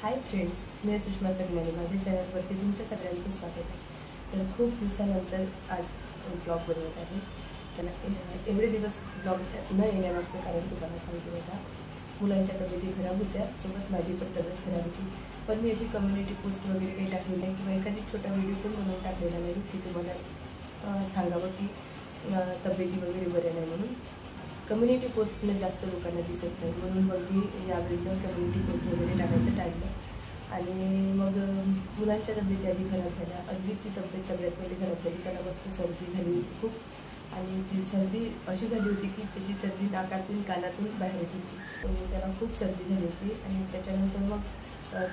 Hi friends, मी सुषमा सगण्याने माझ्या चॅनलवरती तुमच्या सगळ्यांचं स्वागत आहे। तर खूप दिवसानंतर आज ब्लॉग बनवत आहे। त्याला एवढे दिवस ब्लॉग न येण्यामागचं कारण तुम्हाला सांगते बघा। मुलांच्या तब्येती खराब होत्या, सोबत माझी पण तब्येत खराब होती, पण मी अशी कम्युनिटी पोस्ट वगैरे काही टाकली नाही किंवा एखादी छोटा व्हिडिओ पण बनवून टाकलेला नाही की तुम्हाला सांगावं की तब्येती वगैरे बरे नाही म्हणून। कम्युनिटी पोस्टनं जास्त लोकांना दिसत नाही म्हणून मग मी यावेळेला कम्युनिटी पोस्ट वगैरे टाकायचं टाळलं। आणि मग मुलांच्या तब्येती आधी खराब झाल्या। अद्विकची तब्येत सगळ्यात पहिले खराब झाली, त्याला मस्त सर्दी झाली होती खूप, आणि ती सर्दी अशी झाली होती की त्याची सर्दी नाकातून कानातून बाहेर येत होती। त्याला खूप सर्दी झाली होती आणि त्याच्यानंतर मग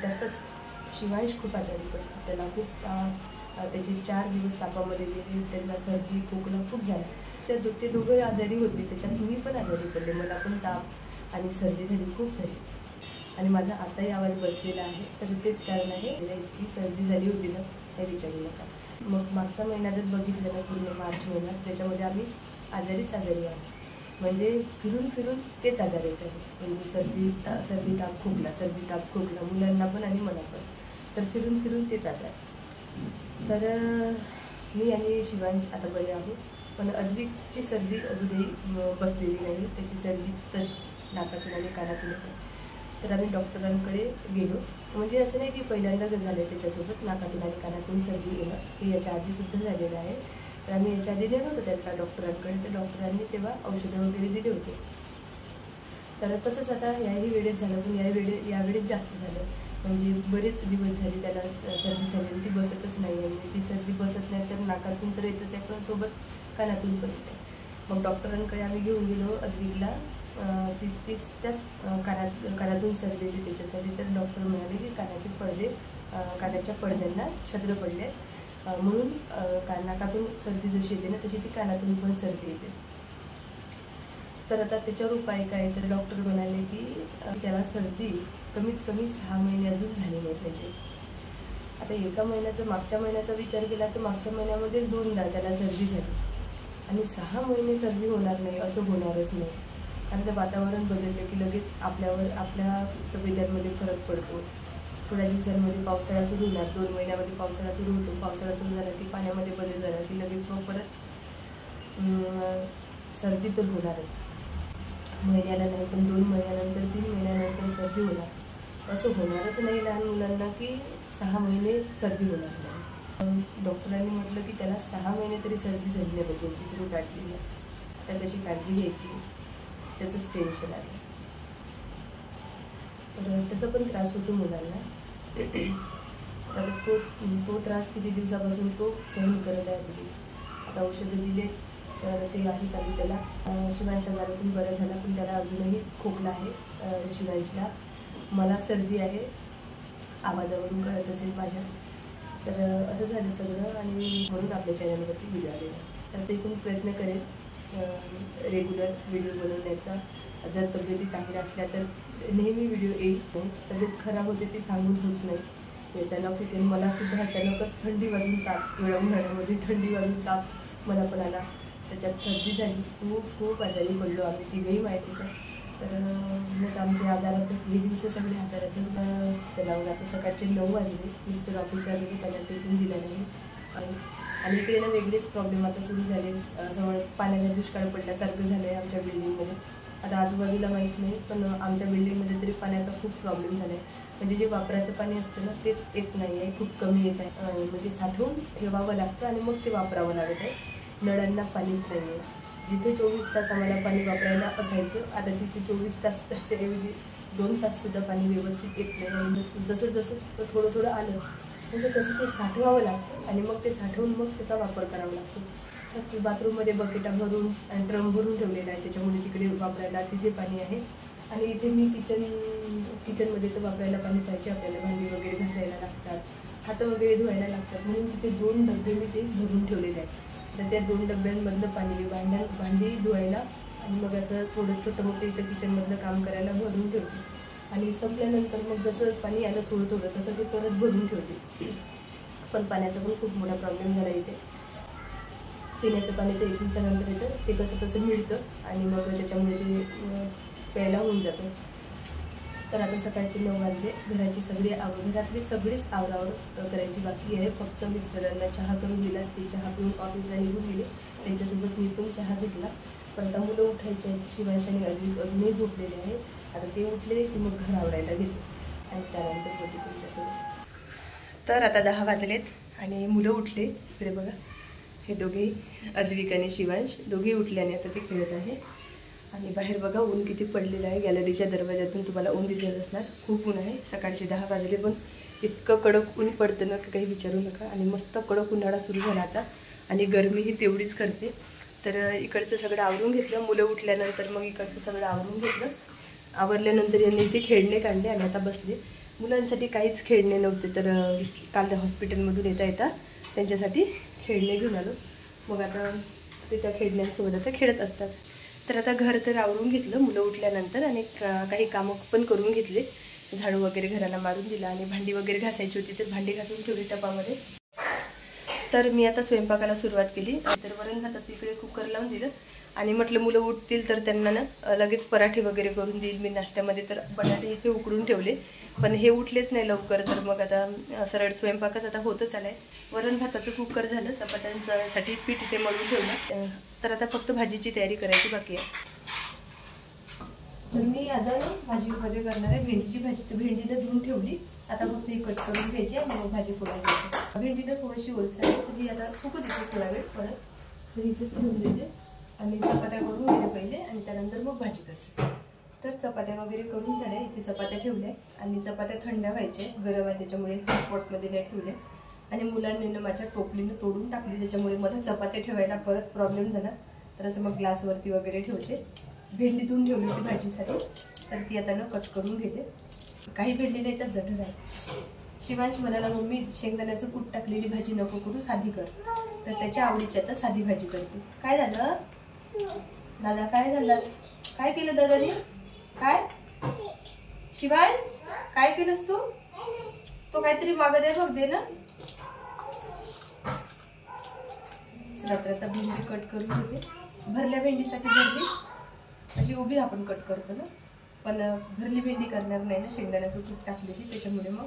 त्यातच शिवांश खूप आजारी पडला, त्याला खूप ताप, त्याचे 4 दिवस तापामध्ये गेले, त्याला सर्दी खोकला खूप झाला। ते दोघे आजारी होते, त्याच्यात मी पण आजारी पडले, मला पण ताप आणि सर्दी झाली, खूप झाली आणि माझा आताही आवाज बसलेला आहे। तर तेच कारण आहे, त्याला इतकी सर्दी झाली होती ना हे विचारू नका। मग मागचा महिना जर बघितलं ना, पूर्ण मार्च महिना, त्याच्यामध्ये आम्ही आजारीच आजारी आहोत, म्हणजे फिरून फिरून तेच आजार येत आहे, म्हणजे सर्दी ताप खोकला मुलांना पण आणि मला पण, तर फिरून फिरून तेच आजार। तर मी आणि शिवांश आता बरे आहोत, पण अद्विकची सर्दी अजूनही बसलेली नाही, त्याची सर्दी तशीच नाकातून आणि कानातून आहे। तर आम्ही डॉक्टरांकडे गेलो, म्हणजे असं नाही की पहिल्यांदा झालं त्याच्यासोबत नाकातून आणि कानातून सर्दी येणं, हे याच्या आधीसुद्धा झालेलं आहे। तर आम्ही याच्या आधी नेलं होतं त्यांना डॉक्टरांकडे, तर डॉक्टरांनी तेव्हा औषधं वगैरे दिले होते। तर तसंच आता याही वेळेत झालं, पण यावेळेस जास्त झालं, म्हणजे बरेच दिवस झाले त्याला सर्दी झाली, ती बसतच नाही आहे। ती सर्दी बसत नाही तर नाकातून तर येतच आहे, पण सोबत कानातून पण येते। मग डॉक्टरांकडे आम्ही घेऊन गेलो अद्विकला, त्याच कानातून सर्दी येते त्याच्यासाठी। तर डॉक्टर म्हणाले की कानाच्या पडद्यांना छिद्र पडले, म्हणून नाकातून सर्दी जशी येते ना तशी ती कानातून पण सर्दी येते। तर आता त्याच्यावर उपाय काय, तर डॉक्टर म्हणाले की त्याला सर्दी कमीत कमी 6 महिने अजून झाली नाही पाहिजे। आता एका महिन्याचा मागच्या महिन्याचा विचार केला तर मागच्या महिन्यामध्येच 2दा त्याला सर्दी झाली, आणि 6 महिने सर्दी होणार नाही असं होणारच नाही, कारण ते वातावरण बदललं की लगेच आपल्या तब्येत्यांमध्ये फरक पडतो। थोड्या दिवसांमध्ये पावसाळा सुरू होणार, 2 महिन्यामध्ये पावसाळा सुरू होतो, पावसाळा सुरू झाला की पाण्यामध्ये बदल झाला की लगेच मग परत सर्दी तर होणारच, महिन्याला नाही पण 2 महिन्यानंतर 3 महिन्यानंतर सर्दी होणार, असं होणारच नाही लहान मुलांना की 6 महिने सर्दी होणार नाही। डॉक्टरांनी म्हटलं की त्याला 6 महिने तरी सर्दी झाली नाही पाहिजे, याची तुम्ही काळजी घ्या। त्या कशी काळजी घ्यायची त्याचंच टेन्शन आहे, तर त्याचा पण त्रास होतो मुलांना। आता तो त्रास किती दिवसापासून तो सहन करत आहे। आता औषधं दिले तर ते आहे चालू त्याला। शिवांश आजारातून बरा झाला, पण त्याला अजूनही खोकला आहे शिवांशला, मला सर्दी आहे, आवाजावरून कळत असेल माझ्या। तर असं झालं सगळं, आणि म्हणून आपल्या चॅनलवरती व्हिडिओ आलेला। तर ते तुम्ही प्रयत्न करेल रेग्युलर व्हिडिओ बनवण्याचा। जर तब्येती चांगल्या असल्या तर नेहमी व्हिडिओ येईल, तब्येत खराब होते ती सांगून होत नाही, अचानक होते। मलासुद्धा अचानकच थंडी वाजून ताप, एवढ्या उन्हाळ्यामध्ये थंडी वाजून ताप मला पण आला, त्याच्यात सर्दी झाली, खूप आजारी पडलो आम्ही तिघंही माहिती का। तर मग आमच्या आजारातच हे दिवस सगळे आजारातच चलावं। आता सकाळचे 9 वाजले, मिस्टर ऑफिसला गेले, त्यांना टिफिन दिला नाही, आणि इकडे ना वेगळेच प्रॉब्लेम आता सुरू झाले, समोर पाण्याचा दुष्काळ पडल्यासारखं झालं आहे आमच्या बिल्डिंगमध्ये। आता आजूबाजूला माहीत नाही, पण आमच्या बिल्डिंगमध्ये तरी पाण्याचा खूप प्रॉब्लेम झाला आहे, म्हणजे जे वापराचं पाणी असतं ना तेच येत नाही आहे, खूप कमी येत आहे, म्हणजे साठवून ठेवावं लागतं आणि मग ते वापरावं लागत आहे। नळांना पाणीच नाही आहे, जिथे 24 तास आम्हाला पाणी वापरायला असायचं आता तिथे 24 तासच्या ऐवजी 2 ताससुद्धा पाणी व्यवस्थित येत नाही, आणि जसं थोडं आलं तसं ते साठवावं लागतं, आणि मग ते साठवून मग त्याचा वापर करावा लागतो। तर बाथरूममध्ये बकेटा भरून आणि ड्रम भरून ठेवलेला आहे, त्याच्यामुळे तिकडे वापरायला तिथे पाणी आहे, आणि इथे मी किचनमध्ये तर वापरायला पाणी पाहिजे आपल्याला, भांडी वगैरे घासायला लागतात, हात वगैरे धुवायला लागतात, म्हणून तिथे 2 डबे मी ते भरून ठेवलेले आहेत। तर त्या 2 डब्यांमधलं पाणी भांडी धुवायला आणि मग असं थोडं छोटं मोठं इथं किचनमधलं काम करायला भरून ठेवते, आणि संपल्यानंतर मग जसं पाणी आलं थोडं तसं ते परत भरून ठेवते। पण पाण्याचा पण खूप मोठा प्रॉब्लेम झाला इथे, पिण्याचं पाणी तर 1 दिवसानंतर येतं, ते कसं तसं मिळतं, आणि मग त्याच्यामुळे ते प्यायला होऊन जातं। तर आता सकाळचे 9 वाजले. घराची घरातली सगळीच आवरावर करायची बाकी आहे. फक्त मिस्टरांना चहा करून दिला, ते चहा पिऊन ऑफिसला निघून गेले. त्यांच्यासोबत मी पण चहा घेतला. पण आता मुलं उठायचे आहेत. शिवांश आणि अजूनही झोपलेले आहेत. आता ते उठले की मग घर आवरायला घेते आणि त्यानंतर होते तुमच्यासोबत. तर आता 10 वाजलेत आणि मुलं उठले. इकडे बघा, हे दोघेही, अद्विक आणि शिवांश दोघेही उठले आणि आता ते खेळत आहे. आणि बाहेर बघा ऊन किती पडलेलं आहे. गॅलरीच्या दरवाजातून तुम्हाला ऊन दिसत असणार. खूप ऊन आहे. सकाळचे 10 वाजले पण इतकं कडक ऊन पडतं ना, काही विचारू नका. आणि मस्त कडक उन्हाळा सुरू झाला आता आणि गरमीही तेवढीच करते. तर इकडचं सगळं आवरून घेतलं. मुलं उठल्यानंतर मग इकडचं सगळं आवरून घेतलं. आवरल्यानंतर यांनी इथे खेळणे काढले आणि आता बसले. मुलांसाठी काहीच खेळणे नव्हते, तर काल हॉस्पिटलमधून येता त्यांच्यासाठी खेळणे घेऊन आलो. मग आता ते त्या खेळण्यांसोबत आता खेळत असतात. तर आता घर तर आवरून घेतलं मुलं उठल्यानंतर आणि काही कामं पण करून घेतले. झाडू वगैरे घराला मारून दिला आणि भांडी वगैरे घासायची होती, तर भांडी घासून ठेवली टपामध्ये. तर मी आता स्वयंपाकाला सुरुवात केली. तर वरण भाताचं इकडे कुकर लावून दिलं आणि म्हटलं मुलं उठतील तर त्यांना ना लगेच पराठे वगैरे करून देईल मी नाश्त्यामध्ये. तर बटाटे इथे उकडून ठेवले, पण हे उठलेच नाही लवकर. तर मग आता सरळ स्वयंपाकच आता होतच आलाय. वरण भाताचं कुकर झालं. चपात्यांसाठी पीठ इथे मळून ठेवलं. तर आता फक्त भाजीची तयारी करायची बाकी आहे. तर मी आता भाजीमध्ये करणार आहे भेंडीची भाजी. तर भेंडीला धुवून ठेवली. आता फक्त ही कट करून घ्यायची आणि मग भाजी फोडून घ्यायची. भेंडीला थोडीशी ओलसर आहे, तर ही आता फुकू देते थोडा वेळ परत. तर इथेच ठेवून देते आणि चपात्या करून घेते पहिले आणि त्यानंतर मग भाजी करते. तर चपात्या वगैरे करून झाल्या. इथे चपात्या ठेवल्या आणि चपात्या थंड व्हायच्या, गरम आहे त्याच्यामुळे हॉटपॉटमध्ये नाही ठेवल्या. आणि मुलांनी माझ्या टोपलीनं तोडून टाकली, त्याच्यामुळे मला चपात्या ठेवायला परत प्रॉब्लेम झाला. तर असं मग ग्लासवरती वगैरे ठेवते. भेंडी धुवून ठेवली होती भाजीसाठी, तर ती आता ना कट करून घेते. काही भेंडीने याच्यात जठर आहे. शिवांश म्हणाला, मम्मी शेंगदाण्याचं कूट टाकलेली भाजी नको करू, साधी कर. तर त्याच्या आवडीची आता साधी भाजी करते. काय झालं दादा, काय झालं, काय केलं दादाने, काय शिवांश काय केलंस तू? तो काहीतरी मागत आहे बघ, दे ना. चला तर आता भेंडी कट करून घेते. भरल्या भेंडीसाठी भरली अशी उभी आपण कट करतो ना, पण भरली भेंडी करणार नाही ना, शेंगदाण्याचं कूट टाकलेली, त्याच्यामुळे मग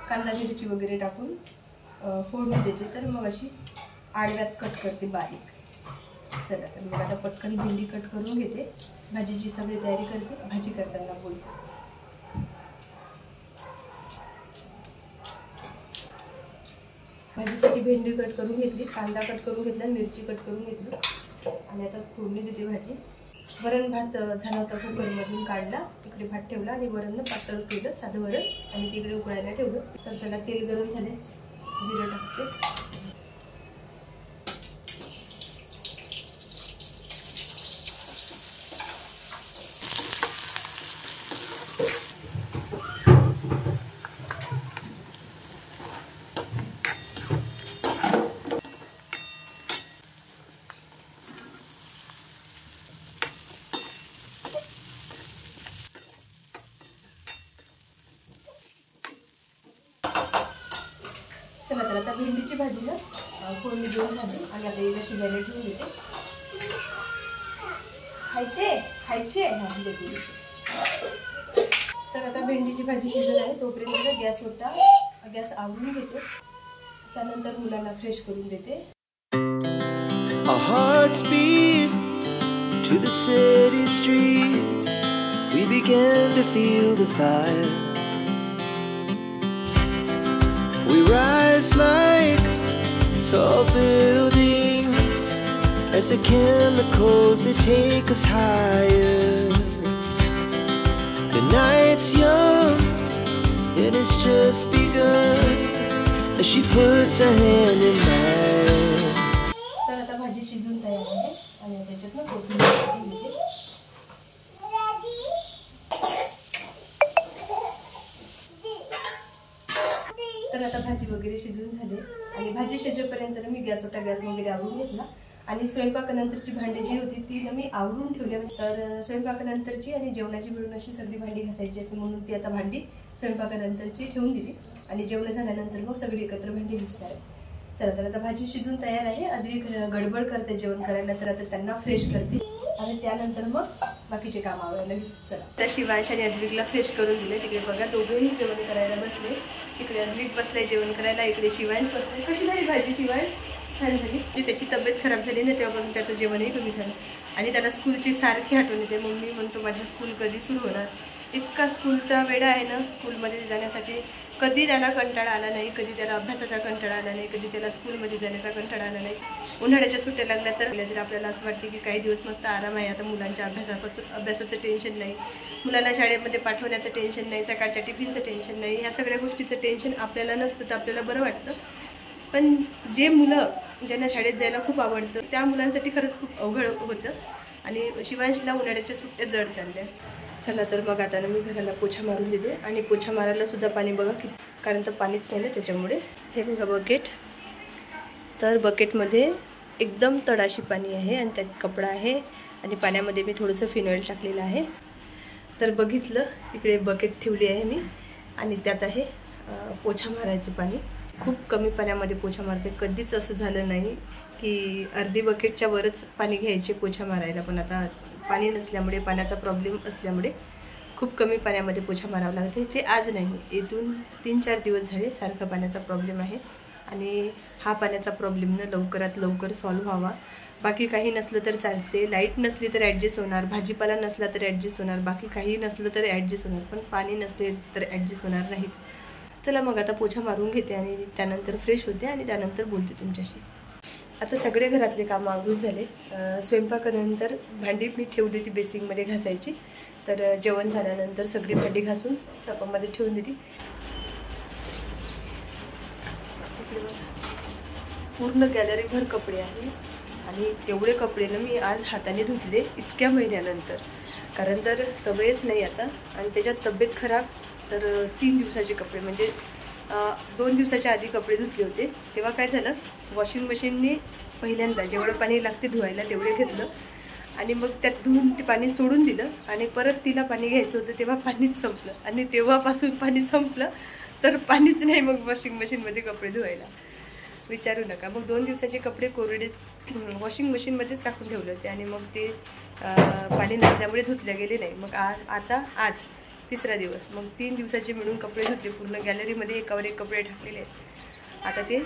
कांदा मिरची वगैरे टाकून फोडणी देते. तर मग अशी आडव्यात कट करते बारीक. चला तर मग आता पटकन भेंडी कट करून घेते. भाजीची सगळी तयारी करते. भाजी करताना बोलते. भाजीसाठी भेंडी कट करून घेतली, कांदा कट करून घेतला, मिरची कट करून घेतली आणि आता फोडणी देते भाजी. वरण भात झाला होता, कुकरमधून काढला, इकडे भात ठेवला आणि वरण पातळ केलं, साधं वरण, आणि तिकडे उकळायला ठेवलं. तर चला तेल गरम झाले, जिरं टाकते. चला तर आता भेंडीची भाजी ना फोडणी देऊन झाली आणि आता याला शिजायला ठेवून देते. खायचे हा देते. तर आता भेंडीची भाजी शिजत आहे, तोपर्यंत गॅस आवरून घेते. त्यानंतर मुलांना फ्रेश करून देते. Our hearts beat to the city streets. We began to feel the fire. We rise like tall buildings as the chemicals they take us higher. The night's young and it's just begun as she puts her hand in mine. तर आता भाजी शिजून तयार आहे आणि त्याच्यात ना कोथिंबीर टाकून देते. तर आता भाजी वगैरे शिजून झाली आणि भाजी शिजेपर्यंत मी गॅस वगैरे आवरून घेतला आणि स्वयंपाकानंतरची भांडी जी होती ती ना मी आवरून ठेवली. तर स्वयंपाकानंतरची आणि जेवणाची मिळून अशी सगळी भांडी घासायची आहे, म्हणून ती आता भांडी स्वयंपाकानंतरची ठेवून दिली आणि जेवण झाल्यानंतर मग सगळी एकत्र भांडी घासणार आहे. चला तर आता भाजी शिजून तयार आहे. आधी गडबड करते जेवण करायला, तर आता त्यांना फ्रेश करते आणि त्यानंतर मग बाकीचे काम आवरायला चला. त्या शिवांश आणि अद्विकला फ्रेश करून दिले. तिकडे बघा दोघेही जेवण करायला बसले. तिकडे अद्विक बसलाय जेवण करायला, इकडे शिवांश बसले. कशी झाली भाजी शिवांश? छान झाली. जी त्याची तब्येत खराब झाली ना तेव्हापासून त्याचं जेवणही कमी झालं आणि त्याला स्कूलची सारखी आठवण येते. मम्मी म्हणतो माझी स्कूल कधी सुरू होणार. इतका स्कूलचा वेडा आहे ना स्कूलमध्ये जाण्यासाठी. कधी त्याला कंटाळा आला नाही, कधी त्याला अभ्यासाचा कंटाळा आला नाही, कधी त्याला स्कूलमध्ये जाण्याचा कंटाळा आला नाही. उन्हाळ्याच्या सुट्ट्या लागल्या तर आपल्याला असं वाटते की काही दिवस मस्त आराम आहे. आता मुलांच्या अभ्यासाचं टेन्शन नाही, मुलाला शाळेमध्ये पाठवण्याचं टेन्शन नाही, सकाळच्या टिफिनचं टेन्शन नाही. ह्या सगळ्या गोष्टीचं टेन्शन आपल्याला नसतं तर आपल्याला बरं वाटतं. पण जे मुलं ज्यांना शाळेत जायला खूप आवडतं त्या मुलांसाठी खरंच खूप अवघड होतं आणि शिवांशला उन्हाळ्याच्या सुट्ट्या जड चालल्या. चला तर मग आता ना मी घराला पोछा मारून देते आणि पोछा मारायला सुद्धा पाणी बघा की, कारण तर पाणीच नाही ना त्याच्यामुळे. हे बघा बकेट, तर बकेटमध्ये एकदम तळाशी पाणी आहे आणि त्यात कपडा आहे आणि पाण्यामध्ये मी थोडंसं फिनॉईल टाकलेलं आहे. तर बघितलं तिकडे बकेट ठेवली आहे मी आणि त्यात आहे पोछा मारायचं पाणी. खूप कमी पाण्यामध्ये पोछा मारते. कधीच असं झालं नाही की अर्धी बकेटच्या वरच पाणी घ्यायचे पोछा मारायला. पण आता पाणी नसल्यामुळे, पाण्याचा प्रॉब्लेम असल्यामुळे खूप कमी पाण्यामध्ये पोछा मारावा लागते. ते आज नाही, इथून 3-4 दिवस झाले सारखा पाण्याचा प्रॉब्लेम आहे आणि हा पाण्याचा प्रॉब्लेम ना लवकरात लवकर सॉल्व्ह व्हावा. बाकी काही नसलं तर चालते, लाईट नसली तर ॲडजस्ट होणार, भाजीपाला नसला तर ॲडजस्ट होणार, बाकी काही नसलं तर ॲडजस्ट होणार, पण पाणी नसले तर ॲडजस्ट होणार नाहीच. चला मग आता पोछा मारून घेते आणि त्यानंतर फ्रेश होते आणि त्यानंतर बोलते तुमच्याशी. आता सगळे घरातले कामं आवरून झाले. स्वयंपाकानंतर भांडी मी ठेवली होती बेसिंगमध्ये घासायची. तर जेवण झाल्यानंतर सगळी भांडी घासून टपामध्ये ठेवून दिली. पूर्ण गॅलरीभर कपडे आहे आणि एवढे कपडे ना मी आज हाताने धुतले इतक्या महिन्यानंतर, कारण तर सवयच नाही आता. आणि त्याच्यात तब्येत खराब, तर 3 दिवसाचे कपडे म्हणजे 2 दिवसाच्या आधी कपडे धुतले होते. तेव्हा काय झालं, वॉशिंग मशीनने पहिल्यांदा जेवढं पाणी लागते धुवायला तेवढे घेतलं आणि मग त्यात धुवून ते पाणी सोडून दिलं आणि परत तिला पाणी घ्यायचं होतं तेव्हा पाणीच संपलं आणि तेव्हापासून पाणी संपलं तर पाणीच नाही मग वॉशिंग मशीनमध्ये कपडे धुवायला. विचारू नका. मग 2 दिवसाचे कपडे कोरडेच वॉशिंग मशीनमध्येच टाकून ठेवले होते आणि मग ते पाणी नसल्यामुळे धुतले गेले नाही. मग आज 3रा दिवस, मग 3 दिवसाचे मिळून कपडे धुतले. पूर्ण गॅलरीमध्ये एकावर एक कपडे टाकलेले आहेत. आता ते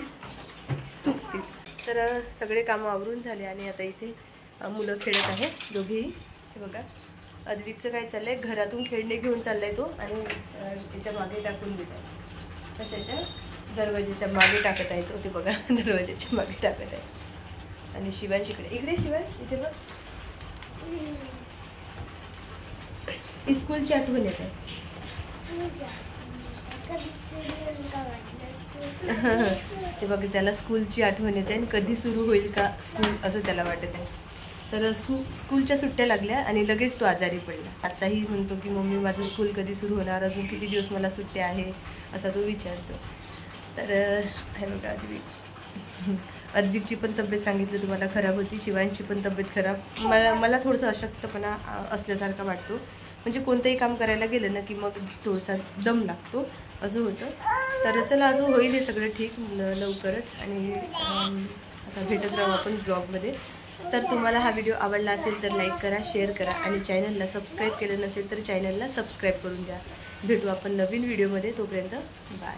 सुकतील. तर सगळे कामं आवरून झाले आणि आता इथे मुलं खेळत आहेत दोघेही. हे बघा अद्विकचं काय चाललं आहे, घरातून खेळणे घेऊन चालला आहे तो आणि त्याच्या मागे टाकून देत आहे. तशाच्या दरवाजेच्या मागे टाकत आहे तो. ते बघा दरवाजेच्या मागे टाकत आहे. आणि शिवांश इकडे शिवांश इथे बघ. स्कूलची आठवण येते. ते बघ त्याला स्कूलची आठवण येते आणि कधी सुरू होईल का स्कूल असं त्याला वाटत आहे. तर स्कूलच्या सुट्ट्या लागल्या आणि लगेच तो आजारी पडला. आताही म्हणतो की मम्मी माझं स्कूल कधी सुरू होणार, अजून किती दिवस मला सुट्ट्या आहे असा तो विचारतो. तर हे बघा अद्विकची पण तब्येत सांगितली तुम्हाला खराब होती, शिवांची पण तब्येत खराब. मला थोडंसं अशक्तपणा असल्यासारखा वाटतो. म्हणजे कोणतंही काम करायला गेलं ना की मग थोडासा दम लागतो असं होतं. तर चला अजून होईल हे सगळं ठीक लवकरच आणि आता भेटत राहू आपण ब्लॉगमध्ये. तर तुम्हाला हा व्हिडिओ आवडला असेल तर लाईक करा, शेअर करा आणि चॅनलला सबस्क्राईब केलं नसेल तर चॅनलला सबस्क्राईब करून द्या. भेटू आपण नवीन व्हिडिओमध्ये. तोपर्यंत बाय.